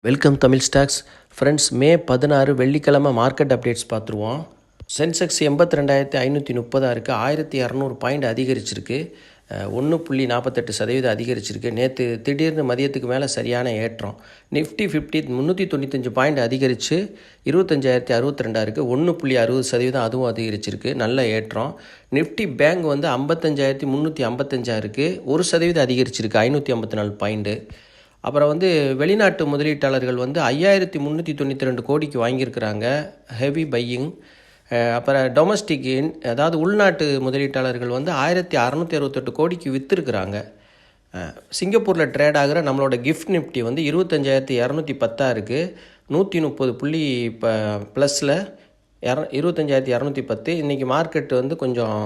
Welcome Tamil stocks friends. May 16 வெள்ளிக்கிழமை market updates பார்த்துருவோம். Sensex 82,530 இருக்குது. 1200 பாயிண்ட் அதிகரிச்சிருக்கு. 1.48% அதிகரிச்சிருக்கு. நேற்று திடீர்னு மதியத்துக்கு மேலே சரியான ஏற்றம். நிஃப்டி 50 395 பாயிண்ட் அதிகரித்து 25,062 இருக்குது. 1.60% அதுவும் அதிகரிச்சிருக்கு. நல்ல ஏற்றம். நிஃப்டி பேங்க் 55,355 இருக்குது. 1% அதிகரிச்சிருக்கு. 554 பாயிண்ட்டு. அப்புறம் வெளிநாட்டு முதலீட்டாளர்கள் 5,392 கோடிக்கு வாங்கியிருக்கிறாங்க ஹெவி பையிங். அப்புறம் டொமஸ்டிக் அதாவது உள்நாட்டு முதலீட்டாளர்கள் 1,668 கோடிக்கு விற்றுருக்குறாங்க. சிங்கப்பூரில் ட்ரேட் ஆகிற நம்மளோட கிஃப்ட் நிஃப்டி 25,210 இருக்குது. 130 புள்ளி ப்ளஸில் 25,210. இன்றைக்கி மார்க்கெட்டு கொஞ்சம்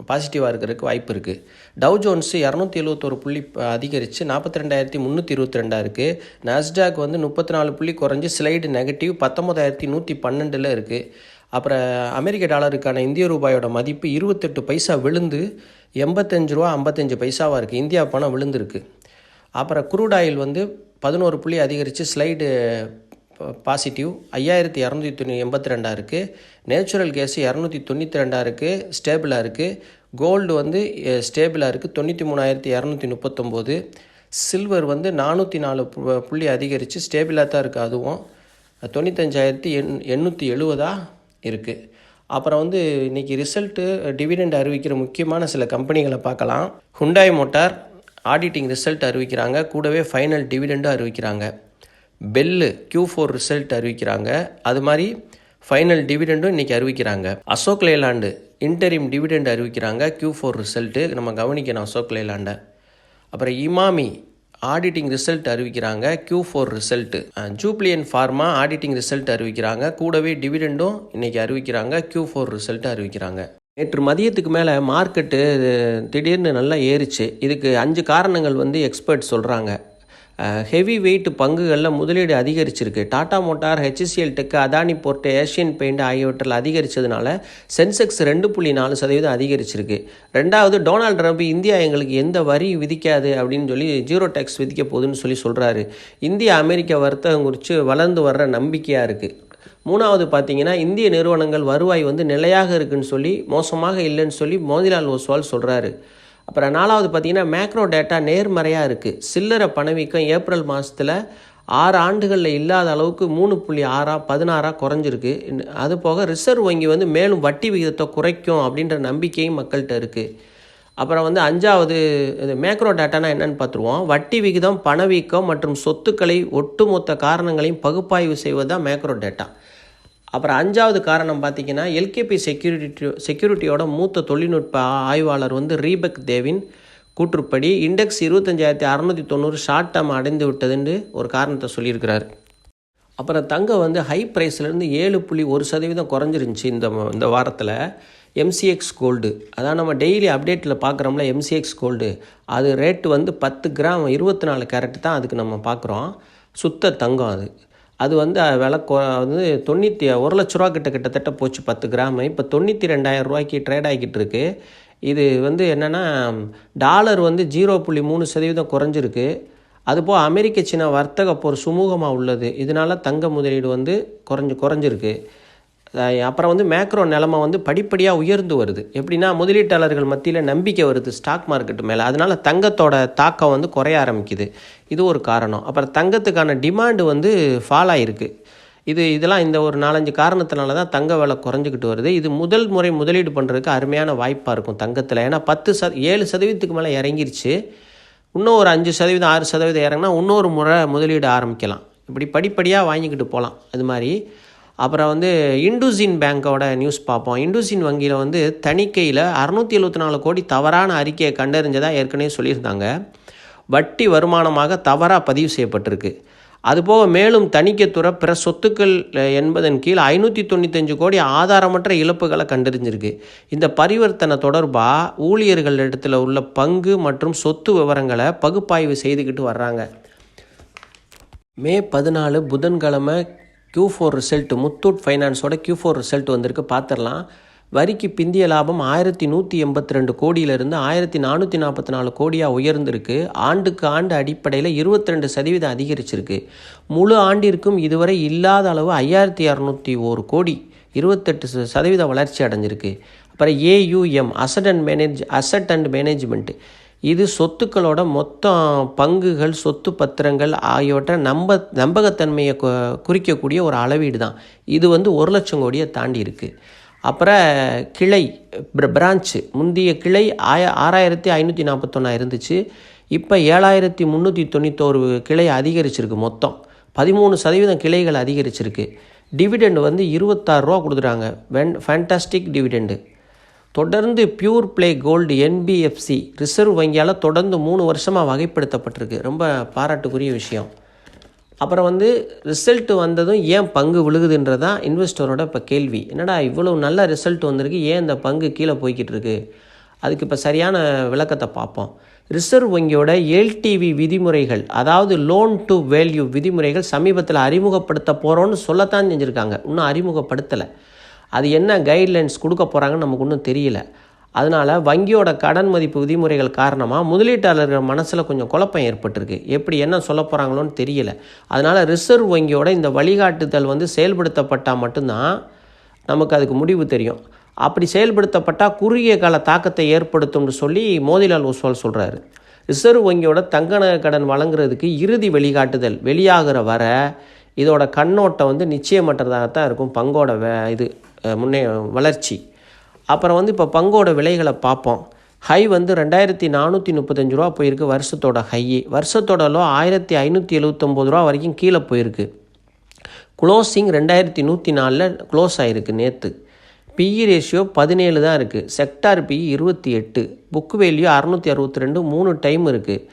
பாசிட்டிவாக இருக்கிறதுக்கு வாய்ப்பு இருக்குது. டவ் ஜோன்ஸு 271 புள்ளி அதிகரித்து 42,322 இருக்குது. நாஸ்டாக் 34 புள்ளி குறைஞ்சி ஸ்லைடு நெகட்டிவ் 19,112 இருக்குது. அப்புறம் அமெரிக்க டாலருக்கான இந்திய ரூபாயோட மதிப்பு 28 பைசா விழுந்து 85 ரூபா 55 பைசாவாக இருக்குது. இந்தியா பணம் விழுந்திருக்கு. அப்புறம் குரூட் ஆயில் 11 புள்ளி அதிகரித்து ஸ்லைடு பாசிட்டிவ் 5,282 இருக்குது. நேச்சுரல் கேஸ் 292 இருக்குது. ஸ்டேபிளாக இருக்குது. கோல்டு ஸ்டேபிளாக இருக்குது. 93,239. சில்வர் 404 புள்ளி அதிகரித்து ஸ்டேபிளாக தான் இருக்குது. அதுவும் 95,870 இருக்குது. அப்புறம் இன்றைக்கி ரிசல்ட்டு டிவிடெண்ட் அறிவிக்கிற முக்கியமான சில கம்பெனிகளை பார்க்கலாம். ஹுண்டாய் மோட்டார் ஆடிட்டிங் ரிசல்ட் அறிவிக்கிறாங்க. கூடவே ஃபைனல் டிவிடெண்டும் அறிவிக்கிறாங்க. பெல்லு Q4 ரிசல்ட் அறிவிக்கிறாங்க. அது மாதிரி ஃபைனல் டிவிடெண்டும் இன்றைக்கி அறிவிக்கிறாங்க. அசோக் லேலாண்டு இன்டரிம் டிவிடெண்ட் அறிவிக்கிறாங்க. Q4 ரிசல்ட்டு நம்ம கவனிக்கணும் அசோக் லேலாண்டை. அப்புறம் இமாமி ஆடிட்டிங் ரிசல்ட் அறிவிக்கிறாங்க. Q4 result. Jubilant pharma auditing result அறிவிக்கிறாங்க. கூடவே டிவிடெண்டும் இன்றைக்கி அறிவிக்கிறாங்க. Q4 ரிசல்ட்டு அறிவிக்கிறாங்க. நேற்று மதியத்துக்கு மேலே மார்க்கெட்டு திடீர்னு நல்லா ஏறிச்சு. இதுக்கு 5 காரணங்கள் எக்ஸ்பர்ட் சொல்கிறாங்க. ஹெவி வெயிட் பங்குகளில் முதலீடு அதிகரிச்சிருக்கு. Tata motor, HCL tech, Adani port, Asian paint ஆகியவற்றில் அதிகரித்ததுனால சென்செக்ஸ் 2.4% அதிகரிச்சிருக்கு. ரெண்டாவது, டொனால்டு ட்ரம்ப் இந்தியா எங்களுக்கு எந்த வரி விதிக்காது அப்படின்னு சொல்லி ஜீரோ டேக்ஸ் விதிக்க போகுதுன்னு சொல்கிறாரு. இந்தியா அமெரிக்கா வர்த்தகம் குறித்து வளர்ந்து வர்ற நம்பிக்கையாக இருக்குது. மூணாவது பார்த்தீங்கன்னா, இந்திய நிறுவனங்கள் வருவாய் நிலையாக இருக்குன்னு சொல்லி, மோசமாக இல்லைன்னு சொல்லி மோதிலால் ஒஸ்வால் சொல்கிறாரு. அப்புறம் நாலாவது பார்த்தீங்கன்னா, மேக்ரோ டேட்டா நேர்மறையாக இருக்குது. சில்லறை பணவீக்கம் ஏப்ரல் மாதத்தில் 6 ஆண்டுகளில் இல்லாத அளவுக்கு 3.16 குறைஞ்சிருக்கு. அது போக ரிசர்வ் வங்கி மேலும் வட்டி விகிதத்தை குறைக்கும் அப்படின்ற நம்பிக்கையும் மக்கள்கிட்ட இருக்குது. அப்புறம் அஞ்சாவது மேக்ரோ டேட்டானா என்னென்னு பார்த்துருவோம். வட்டி விகிதம், பணவீக்கம் மற்றும் சொத்துக்களை ஒட்டுமொத்த காரணங்களையும் பகுப்பாய்வு செய்வது தான் மேக்ரோ டேட்டா. அப்புறம் அஞ்சாவது காரணம் பார்த்திங்கன்னா, எல்கேபி செக்யூரிட்டியோட மூத்த தொழில்நுட்ப ஆய்வாளர் ரீபக் தேவின் கூற்றுப்படி இண்டெக்ஸ் 25,690 ஷார்ட் டேர்ம் அடைந்து விட்டதுன்னு ஒரு காரணத்தை சொல்லியிருக்கிறார். அப்புறம் தங்கம் ஹை ப்ரைஸ்லேருந்து 7.1% குறைஞ்சிருந்துச்சு இந்த வாரத்தில். எம்சிஎக்ஸ் கோல்டு, அதான் நம்ம டெய்லி அப்டேட்டில் பார்க்குறோம்ல, எம்சிஎக்ஸ் கோல்டு, அது ரேட்டு 10 கிராம் 24 கேரட் தான் அதுக்கு நம்ம பார்க்குறோம். சுத்த தங்கம் அது விலை 1 லட்ச ரூபா கிட்டத்தட்ட போச்சு 10 கிராம். இப்போ 92,000 ரூபாய்க்கு ட்ரேட் ஆகிக்கிட்டு இருக்கு. இது என்னென்னா, டாலர் 0.3% குறைஞ்சிருக்கு. அதுபோல் அமெரிக்க சீனா வர்த்தக போர் சுமூகமாக உள்ளது. இதனால் தங்க முதலீடு குறைஞ்சிருக்கு. அப்புறம் மேக்ரோ நிலைமை படிப்படியாக உயர்ந்து வருது. எப்படின்னா, முதலீட்டாளர்கள் மத்தியில் நம்பிக்கை வருது ஸ்டாக் மார்க்கெட்டு மேலே. அதனால் தங்கத்தோட தாக்கம் குறைய ஆரம்பிக்குது. இது ஒரு காரணம். அப்புறம் தங்கத்துக்கான டிமாண்டு ஃபால் ஆகிருக்கு. இதெல்லாம் இந்த ஒரு 4-5 காரணத்தினால தான் தங்க விலை குறைஞ்சிக்கிட்டு வருது. இது முதல் முறை முதலீடு பண்ணுறதுக்கு அருமையான வாய்ப்பாக இருக்கும் தங்கத்தில். ஏன்னா 7% மேலே இறங்கிருச்சு. இன்னும் ஒரு 5%, 6% இறங்கினா இன்னொரு முறை முதலீடு ஆரம்பிக்கலாம். இப்படி படிப்படியாக வாங்கிக்கிட்டு போகலாம். அது மாதிரி அப்புறம் இண்டூசின் பேங்க்கோட நியூஸ் பார்ப்போம். இண்டூசின் வங்கியில் தணிக்கையில் 674 கோடி தவறான அறிக்கையை கண்டறிஞ்சதாக ஏற்கனவே சொல்லியிருந்தாங்க. வட்டி வருமானமாக தவறாக பதிவு செய்யப்பட்டிருக்கு. அதுபோக மேலும் தணிக்கைத்துறை பிற சொத்துக்கள் என்பதன் கீழ் 595 கோடி ஆதாரமற்ற இழப்புகளை கண்டறிஞ்சிருக்கு. இந்த பரிவர்த்தனை தொடர்பாக ஊழியர்களிடத்தில் உள்ள பங்கு மற்றும் சொத்து விவரங்களை பகுப்பாய்வு செய்துக்கிட்டு வர்றாங்க. மே 14 புதன்கிழமை Q4 result, Muthoot ஃபைனான்ஸோட Q4 result பார்த்துடலாம். வரிக்கு பிந்திய லாபம் 1182 கோடியிலிருந்து 1444 கோடியாக உயர்ந்திருக்கு. ஆண்டுக்கு ஆண்டு அடிப்படையில் 22% அதிகரிச்சிருக்கு. முழு ஆண்டிற்கும் இதுவரை இல்லாத அளவு 5201 கோடி 28% வளர்ச்சி அடைஞ்சிருக்கு. அப்புறம் AUM அசட் அண்ட் மேனேஜ்மெண்ட், இது சொத்துக்களோட மொத்தம் பங்குகள், சொத்து பத்திரங்கள் ஆகியவற்றை நம்பகத்தன்மையை குறிக்கக்கூடிய ஒரு அளவீடு தான். இது 1 லட்சம் கோடியை தாண்டி இருக்குது. அப்புறம் கிளை பிரான்ச்சு, முந்தைய கிளை 6541 இருந்துச்சு. இப்போ 7391 கிளை அதிகரிச்சிருக்கு. மொத்தம் 13% கிளைகள் அதிகரிச்சிருக்கு. டிவிடெண்ட் 26 ரூபா கொடுத்துட்டாங்க. Fantastic dividend. தொடர்ந்து pure play gold NBFC reserve வங்கியால் தொடர்ந்து 3 வருஷமாக வகைப்படுத்தப்பட்டிருக்கு. ரொம்ப பாராட்டுக்குரிய விஷயம். அப்புறம் ரிசல்ட் வந்ததும் ஏன் பங்கு விழுகுதுன்றதான் இன்வெஸ்டரோட இப்போ கேள்வி. என்னடா இவ்வளோ நல்ல ரிசல்ட் வந்திருக்கு, ஏன் இந்த பங்கு கீழே போய்கிட்டு இருக்கு? அதுக்கு இப்போ சரியான விளக்கத்தை பார்ப்போம். ரிசர்வ் வங்கியோட LTV விதிமுறைகள், அதாவது லோன் டு வேல்யூ விதிமுறைகள் சமீபத்தில் அறிமுகப்படுத்த போகிறோன்னு சொல்லத்தான் செஞ்சுருக்காங்க. இன்னும் அறிமுகப்படுத்தலை. அது என்ன கைட்லைன்ஸ் கொடுக்க போகிறாங்கன்னு நமக்கு ஒன்றும் தெரியல. அதனால் வங்கியோட கடன் மதிப்பு விதிமுறைகள் காரணமாக முதலீட்டாளர்கள் மனசில் கொஞ்சம் குழப்பம் ஏற்பட்டிருக்கு. எப்படி என்ன சொல்ல போகிறாங்களோன்னு தெரியல. அதனால் ரிசர்வ் வங்கியோட இந்த வழிகாட்டுதல் செயல்படுத்தப்பட்டால் மட்டும்தான் நமக்கு அதுக்கு முடிவு தெரியும். அப்படி செயல்படுத்தப்பட்டால் குறுகிய கால தாக்கத்தை ஏற்படுத்தும்னு சொல்லி மோதிலால் ஒஸ்வால் சொல்கிறாரு. ரிசர்வ் வங்கியோட தங்க நகை கடன் வழங்குறதுக்கு இறுதி வழிகாட்டுதல் வெளியாகிற வர இதோட கண்ணோட்டம் நிச்சயமற்றதாகத்தான் இருக்கும். பங்கோட வளர்ச்சி. அப்புறம் இப்போ பங்கோட விலைகளை பார்ப்போம். ஹை 2435 ரூபா போயிருக்கு. வருஷத்தோட ஹை. வருஷத்தோட லோ 1579 ரூபா வரைக்கும் கீழே போயிருக்கு. க்ளோசிங் 2104 க்ளோஸ் ஆகிருக்கு நேற்று. PE ரேஷியோ 17 தான் இருக்குது. Sector PE 28, book value 662, 3 time இருக்குது.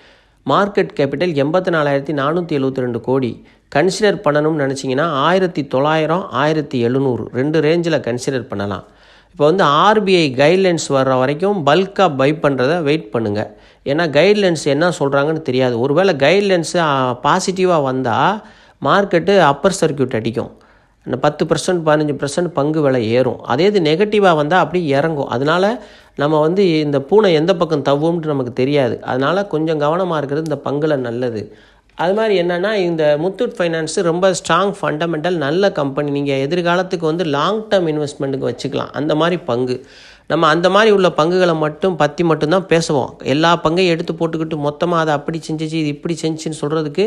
மார்க்கெட் கேபிட்டல் 84,472 கோடி. கன்சிடர் பண்ணணும்னு நினச்சிங்கன்னா 1900, 1700 2 ரேஞ்சில் கன்சிடர் பண்ணலாம். இப்போ RBI கைட்லைன்ஸ் வர்ற வரைக்கும் பல்காக பை பண்ணுறதை வெயிட் பண்ணுங்கள். ஏன்னா கைட்லைன்ஸ் என்ன சொல்கிறாங்கன்னு தெரியாது. ஒருவேளை கைட்லைன்ஸு பாசிட்டிவாக வந்தால் மார்க்கெட்டு அப்பர் சர்க்கியூட் அடிக்கும். 10% 15% பங்கு விலை ஏறும். அதே இது நெகட்டிவாக வந்தால் அப்படி இறங்கும். அதனால் நம்ம இந்த பூனை எந்த பக்கம் தவ்வும்னு நமக்கு தெரியாது. அதனால் கொஞ்சம் கவனமாக இருக்கிறது இந்த பங்கில் நல்லது. அது மாதிரி என்னென்னா, இந்த முத்தூட் ஃபைனான்ஸு ரொம்ப ஸ்ட்ராங் ஃபண்டமெண்டல் நல்ல கம்பெனி. நீங்கள் எதிர்காலத்துக்கு லாங் டேர்ம் இன்வெஸ்ட்மெண்ட்டுக்கு வச்சுக்கலாம். அந்த மாதிரி பங்கு நம்ம அந்த மாதிரி உள்ள பங்குகளை பற்றி மட்டும்தான் பேசுவோம். எல்லா பங்கையும் எடுத்து போட்டுக்கிட்டு மொத்தமாக அதை அப்படி செஞ்சிச்சு இது இப்படி செஞ்சுன்னு சொல்கிறதுக்கு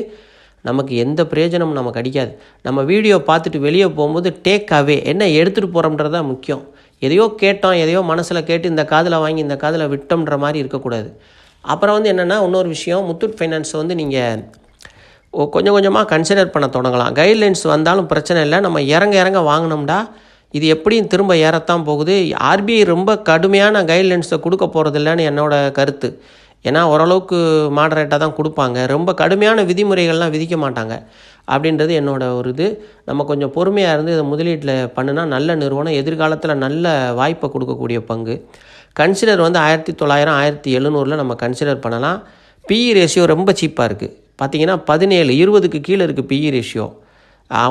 நமக்கு எந்த பிரயோஜனமும் நமக்கு அடிக்காது. நம்ம வீடியோ பார்த்துட்டு வெளியே போகும்போது டேக் அவே என்ன எடுத்துகிட்டு போகிறோம்ன்றதான் முக்கியம். எதையோ கேட்டோம், எதையோ மனசில் கேட்டு இந்த காதில் வாங்கி இந்த காதில் விட்டோம்ன்ற மாதிரி இருக்கக்கூடாது. அப்புறம் என்னென்னா, இன்னொரு விஷயம், முத்தூட் ஃபைனான்ஸை நீங்கள் கொஞ்சம் கொஞ்சமாக கன்சிடர் பண்ண தொடங்கலாம். கைட்லைன்ஸ் வந்தாலும் பிரச்சனை இல்லை. நம்ம இறங்க வாங்கினோம்டா இது எப்படியும் திரும்ப ஏறத்தான் போகுது. RBI ரொம்ப கடுமையான கைட்லைன்ஸை கொடுக்க போகிறதில்லன்னு என்னோடய கருத்து. ஏன்னா ஓரளவுக்கு மாடரேட்டாக தான் கொடுப்பாங்க. ரொம்ப கடுமையான விதிமுறைகள்லாம் விதிக்க மாட்டாங்க அப்படின்றது என்னோட ஒரு இது. நம்ம கொஞ்சம் பொறுமையாக இருந்து இதை முதலீட்டில் பண்ணினா நல்ல நிறுவனம், எதிர்காலத்தில் நல்ல வாய்ப்பை கொடுக்கக்கூடிய பங்கு. கன்சிடர் 1900, 1700 நம்ம கன்சிடர் பண்ணலாம். PE ரேஷியோ ரொம்ப சீப்பாக இருக்குது. பார்த்திங்கன்னா 17, 20க்கு கீழே இருக்குது PE ரேஷியோ.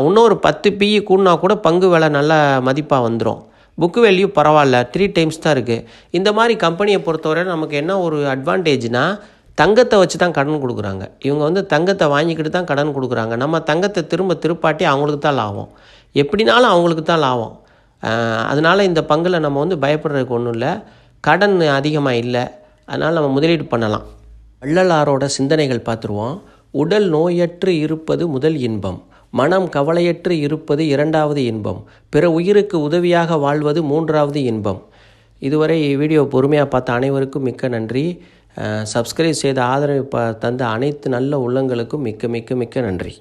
இன்னொரு 10 PE கூடனா கூட பங்கு விலை நல்ல மதிப்பாக வந்துடும். புக் வேல்யூ பரவாயில்ல, 3 டைம்ஸ் தான் இருக்குது. இந்த மாதிரி கம்பெனியை பொறுத்தவரை நமக்கு என்ன ஒரு அட்வான்டேஜ்னால், தங்கத்தை வச்சு தான் கடன் கொடுக்குறாங்க. இவங்க தங்கத்தை வாங்கிக்கிட்டு தான் கடன் கொடுக்குறாங்க. நம்ம தங்கத்தை திருப்பாட்டி அவங்களுக்கு தான் லாபம். எப்படினாலும் அவங்களுக்கு தான் லாபம். அதனால் இந்த பங்கில் நம்ம பயப்படுறதுக்கு ஒன்றும் இல்லை. கடன் அதிகமாக இல்லை. அதனால் நம்ம முதலீடு பண்ணலாம். வள்ளலாரோட சிந்தனைகள் பார்த்துருவோம். உடல் நோயற்று இருப்பது முதல் இன்பம், மனம் கவலையற்று இருப்பது 2வது இன்பம், பிற உயிருக்கு உதவியாக வாழ்வது 3வது இன்பம். இதுவரை வீடியோ பொறுமையாக பார்த்த அனைவருக்கும் மிக்க நன்றி. சப்ஸ்கிரைப் செய்த ஆதரவு தந்த அனைத்து நல்ல உள்ளங்களுக்கும் மிக்க மிக்க மிக்க நன்றி.